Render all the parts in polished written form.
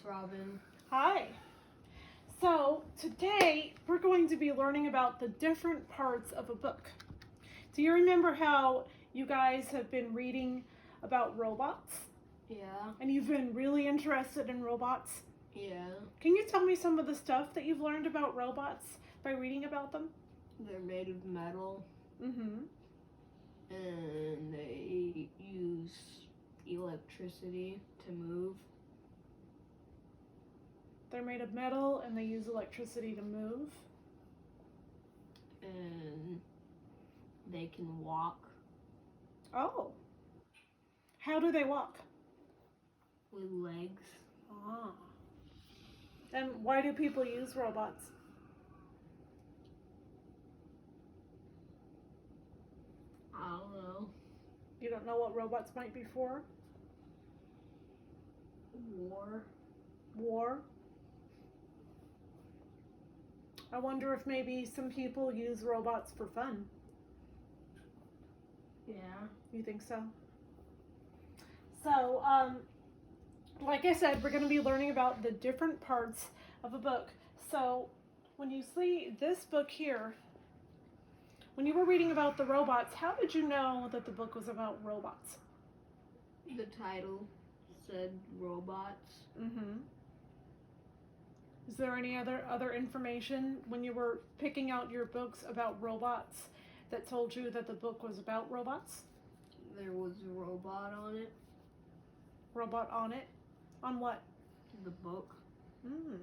Robin. Hi. So today we're going to be learning about the different parts of a book. Do you remember how you guys have been reading about robots? Yeah. And you've been really interested in robots? Yeah. Can you tell me some of the stuff that you've learned about robots by reading about them? They're made of metal Mm-hmm. and they use electricity to move. They're made of metal and they use electricity to move. And they can walk Oh. How do they walk? with legs. Ah. And why do people use robots? I don't know. You don't know what robots might be for? War. War? I wonder if maybe some people use robots for fun. Yeah. You think so? So, like I said, we're going to be learning about the different parts of a book. So, when you see this book here, when you were reading about the robots, how did you know that the book was about robots? The title said robots. Mm-hmm. Is there any other information when you were picking out your books about robots that told you that the book was about robots? There was a robot on it. Robot on it? On what? The book. Mm.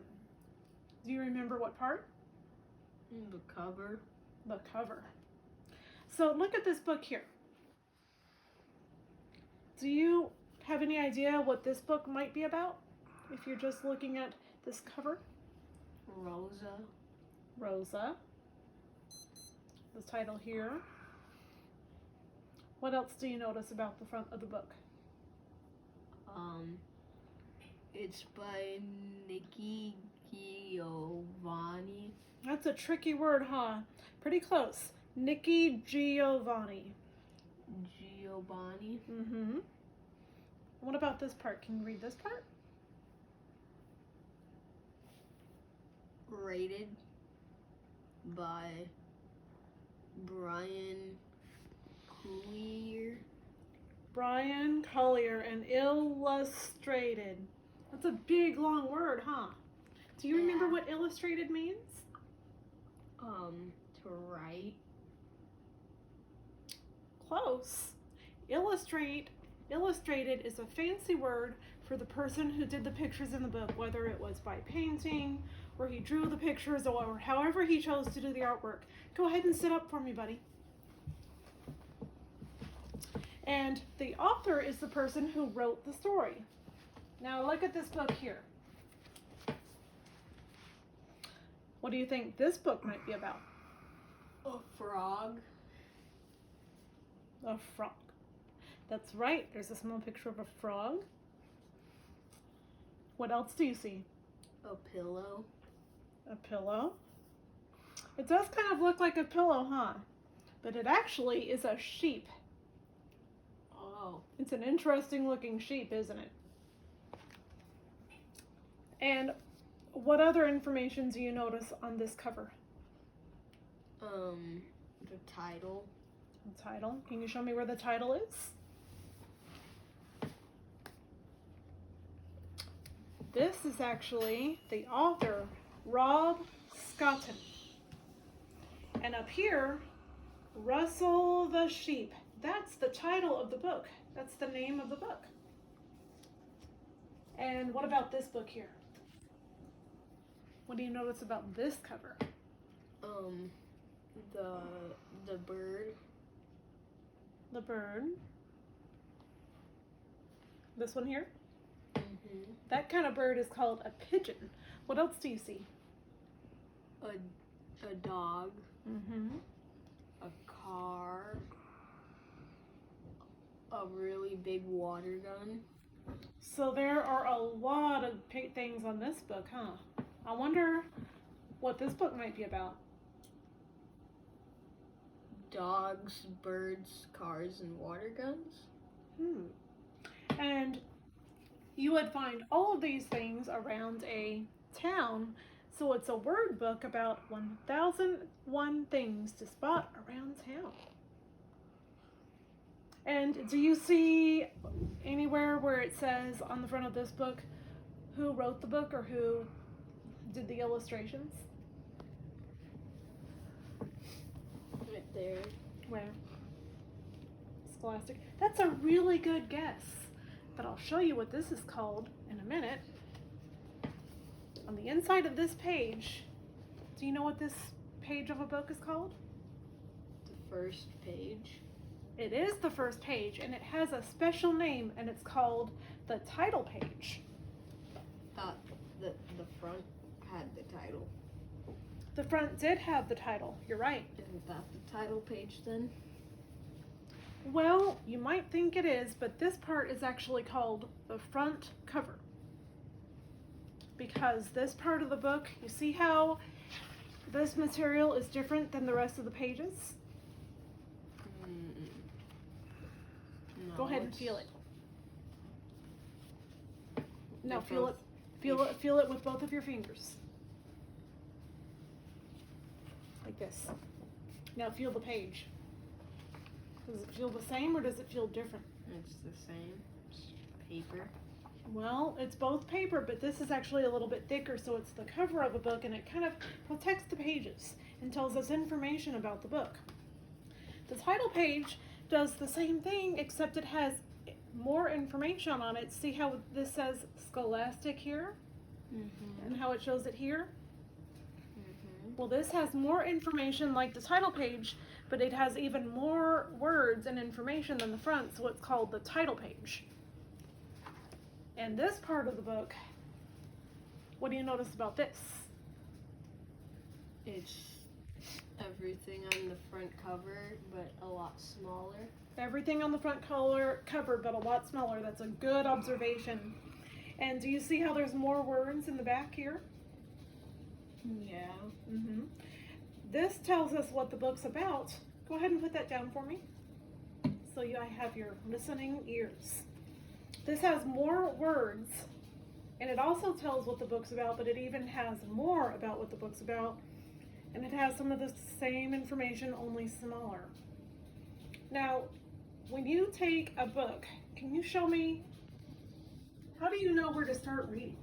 Do you remember what part? The cover. The cover. So look at this book here. Do you have any idea what this book might be about? If you're just looking at this cover? Rosa. Rosa. The title here. What else do you notice about the front of the book? It's by Nikki Giovanni. That's a tricky word, huh? Pretty close. Nikki Giovanni. Giovanni. Mm-hmm. What about this part? Can you read this part? Rated by Brian Collier. Brian Collier and illustrated. That's a big, long word, huh? Do you remember what illustrated means? To write. Close. Illustrated is a fancy word for the person who did the pictures in the book, whether it was by painting or he drew the pictures or however he chose to do the artwork. Go ahead and sit up for me, buddy. And the author is the person who wrote the story. Now look at this book here. What do you think this book might be about? A frog. A frog. That's right. There's a small picture of a frog. What else do you see? A pillow. A pillow. It does kind of look like a pillow, huh? But it actually is a sheep. Oh. It's an interesting looking sheep, isn't it? And what other information do you notice on this cover? The title. The title. Can you show me where the title is? This is actually the author, Rob Scotton. And up here, Russell the Sheep. That's the title of the book. That's the name of the book. And what about this book here? What do you notice about this cover? The bird. The bird. This one here? Mm-hmm. That kind of bird is called a pigeon. What else do you see? A dog. Mm-hmm. A car. A really big water gun. So there are a lot of things on this book, huh? I wonder what this book might be about. Dogs, birds, cars, and water guns. And you would find all of these things around a town. So it's a word book about 1001 things to spot around town. And do you see anywhere where it says on the front of this book who wrote the book or who did the illustrations? Right there. Where? Scholastic. That's a really good guess. But I'll show you what this is called in a minute. On the inside of this page, do you know what this page of a book is called? The first page. It is the first page, and it has a special name, and it's called the title page. Thought that the front had the title. The front did have the title, you're right. Isn't that the title page then? Well, you might think it is, but this part is actually called the front cover. Because this part of the book, you see how this material is different than the rest of the pages? No, Go ahead and it's- feel it. No, They're feel it. both- Feel it with both of your fingers. Like this. Now feel the page. Does it feel the same or does it feel different? It's the same. It's paper. Well, it's both paper, but this is actually a little bit thicker, so it's the cover of a book and it kind of protects the pages and tells us information about the book. The title page does the same thing, except it has more information on it. See how this says Scholastic here and how it shows it here? Well, this has more information like the title page, but it has even more words and information than the front, so it's called the title page. And this part of the book, what do you notice about this? It's everything on the front cover, but a lot smaller. Everything on the front cover, but a lot smaller. That's a good observation. And do you see how there's more words in the back here? Yeah. This tells us what the book's about. Go ahead and put that down for me, so I have your listening ears. This has more words, and it also tells what the book's about, but it even has more about what the book's about, and it has some of the same information, only smaller. Now, when you take a book, can you show me, how do you know where to start reading?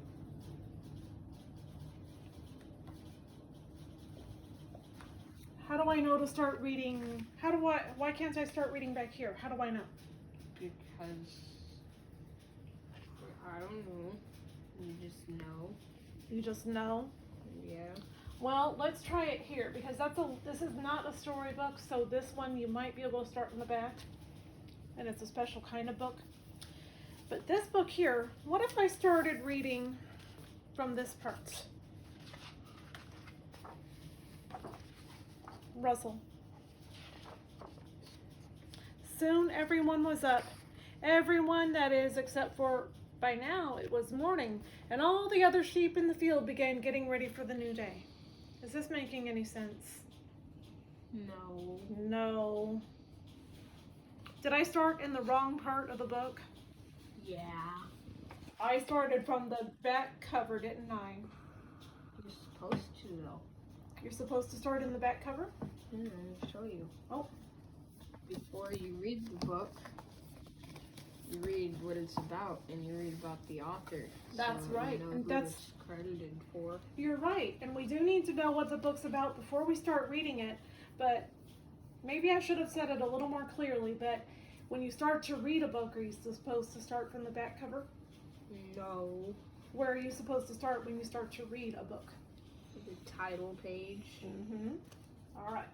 How do I know to start reading? Why can't I start reading back here? How do I know? Because I don't know. You just know. You just know? Yeah. Well, let's try it here because this is not a storybook, so this one you might be able to start from the back. And it's a special kind of book. But this book here, what if I started reading from this part? Russell. Soon everyone was up. Everyone, that is, except for by now it was morning, and all the other sheep in the field began getting ready for the new day. Is this making any sense? No. No. Did I start in the wrong part of the book? Yeah. I started from the back cover, didn't I? You're supposed to though. You're supposed to start in the back cover? I'll show you. Oh. Before you read the book, you read what it's about, and you read about the author. That's so right, You know and who that's- it's credited for. You're right, and we do need to know what the book's about before we start reading it, but maybe I should have said it a little more clearly, but when you start to read a book, are you supposed to start from the back cover? No. Where are you supposed to start when you start to read a book? The title page. All right.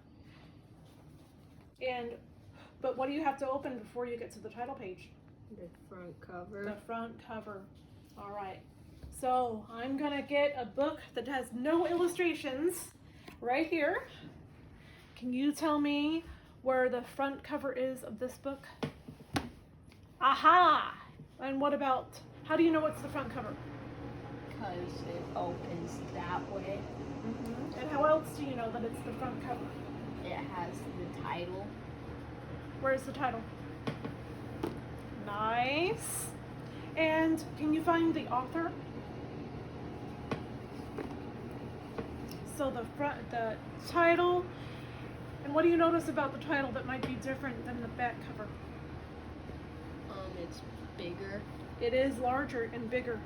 But what do you have to open before you get to the title page? The front cover. The front cover. All right. So I'm gonna get a book that has no illustrations right here. Can you tell me where the front cover is of this book? Aha! And what about, how do you know it's the front cover? Because it opens that way. And how else do you know that it's the front cover? It has the title. Where's the title? Nice. And And can you find the author? So the title, and what do you notice about the title that might be different than the back cover? It's bigger. It is larger and bigger.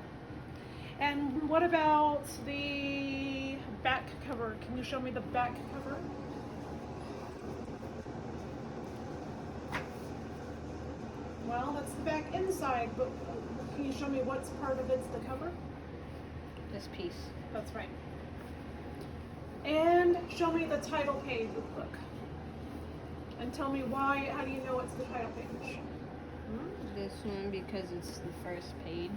And what about the back cover? Can you show me the back cover? Well, that's the back inside, but can you show me what's part of it's the cover? This piece. That's right. And show me the title page of the book. And tell me why, how do you know it's the title page? This one because it's the first page.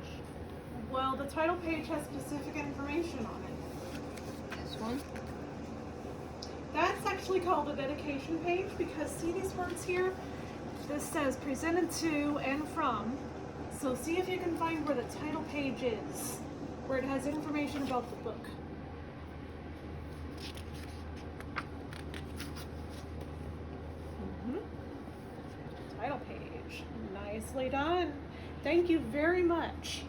Well, the title page has specific information on it. This one. That's actually called a dedication page because see these words here? This says presented to and from. So see if you can find where the title page is, where it has information about the book. Title page. Nicely done. Thank you very much.